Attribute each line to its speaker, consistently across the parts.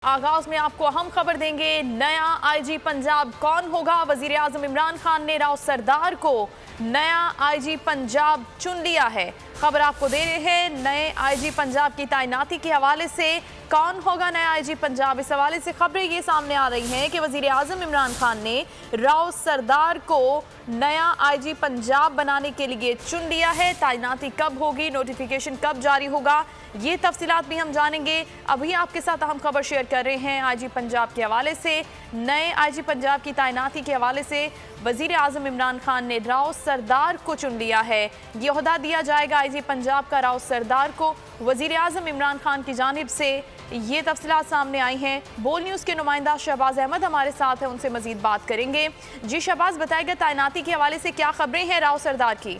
Speaker 1: आगाज में आपको अहम खबर देंगे। नया आईजी पंजाब कौन होगा? वजीर आजम इमरान खान ने राव सरदार को नया आईजी पंजाब चुन लिया है। खबर आपको दे रहे हैं नए आईजी पंजाब की तैनाती के हवाले से। कौन होगा नया आईजी पंजाब, इस हवाले से खबरें ये सामने आ रही हैं कि वजीर आजम इमरान खान ने राव सरदार को नया आईजी पंजाब बनाने के लिए चुन लिया है। तैनाती कब होगी, नोटिफिकेशन कब जारी होगा, ये तफसीलात भी हम जानेंगे। अभी आपके साथ अहम खबर शेयर कर रहे हैं आईजी पंजाब के हवाले से। नए आईजी पंजाब की तैनाती के हवाले से वजीर आजम इमरान खान ने राव सरदार को चुन लिया है। ये ओहदा दिया जाएगा आईजी पंजाब का राव सरदार को। वजीर आजम इमरान खान की जानिब से ये तफसीलात सामने आई हैं। बोल न्यूज़ के नुमाइंदा शहबाज अहमद हमारे साथ हैं, उनसे मजीद बात करेंगे। जी शहबाज, बताएगा तैनाती के हवाले से क्या खबरें हैं राव सरदार की?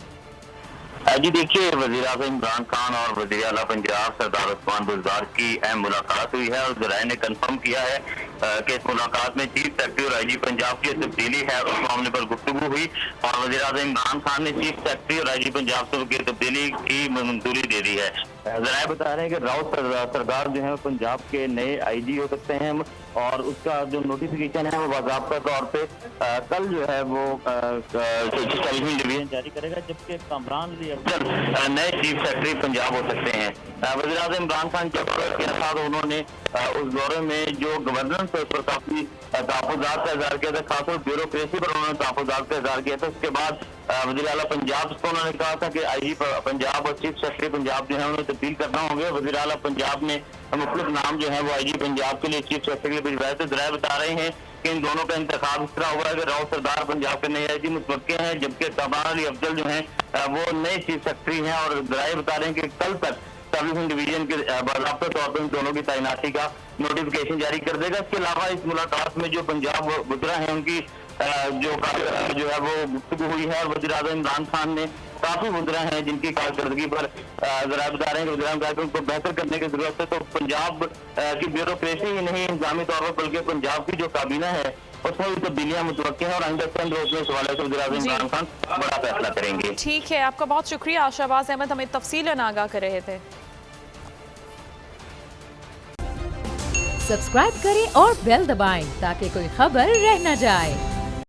Speaker 2: जी देखिए, वज़ीर आज़म इमरान खान और वज़ीर आला पंजाब सरदार उस्मान बुज़दार की अहम मुलाकात हुई है और ज़राए ने कंफर्म किया है कि इस मुलाकात में चीफ सेक्रेटरी और आईजी पंजाब की तब्दीली है उस मामले पर गुफ्तगू हुई और वज़ीर आज़म इमरान खान ने चीफ सेक्रेटरी और आईजी पंजाब की तब्दीली की मंजूरी दे दी है। ज़राए बता रहे हैं कि राव सरदार जो है पंजाब के नए आईजी हो सकते हैं और उसका जो नोटिफिकेशन है वो बाज़ाब्ता तौर पे कल जो है वो डिवीजन जारी करेगा, जबकि कामरान अली अफजल नए चीफ सेक्रेटरी पंजाब हो सकते हैं। वज़ीर आज़म इमरान खान के साथ उन्होंने उस दौरे में जो गवर्नेंस है उस पर काफी तहफ़्फ़ुज़ात का इज़हार किया था, खासतौर ब्यूरोक्रेसी पर उन्होंने तहफ़्फ़ुज़ात का इज़हार किया था। उसके बाद वज़ीर आला पंजाब को उन्होंने कहा था कि आईजी पंजाब और चीफ सेक्रेटरी पंजाब जो है उन्हें तब्दील करना होंगे। वज़ीर आला पंजाब ने मुख्तलिफ नाम जो है वो आईजी पंजाब के लिए चीफ सेक्रेटरी भिजवाए थे। ज़राए बता रहे हैं कि इन दोनों का इंतखाब इस तरह हुआ है कि राव सरदार पंजाब के नए आईजी मुतवक्किल हैं, जबकि कामरान अली अफजल जो हैं वो नए चीफ सेक्रेटरी हैं। और ज़राए बता रहे हैं कि कल तक सर्विसिंग डिवीजन के बाज़ाब्ता तौर पर इन दोनों की तैनाती का नोटिफिकेशन जारी कर देगा। इसके अलावा इस मुलाकात में जो पंजाब वज़रा हैं उनकी जो है वो गुफ्तगू हुई है और वज़ीर आज़म इमरान खान ने काफी वज़रा हैं जिनकी कारकर्दगी पर ज़रा बता रहे हैं कि उनको बेहतर करने की जरूरत है। तो पंजाब की ब्यूरोक्रेसी ही नहीं इंतजामी तौर पर बल्कि पंजाब की जो काबीना है उसमें भी तब्दीलियां मुतवक्किल हैं और आइंदा चंद रोज में इस हवाले से वज़ीर आज़म इमरान खान बड़ा फैसला करेंगे।
Speaker 1: ठीक है, आपका बहुत शुक्रिया शहबाज अहमद, हमें तफसीलन आगाह कर रहे थे।
Speaker 3: सब्सक्राइब करें और बेल दबाएं ताकि कोई खबर रह न जाए।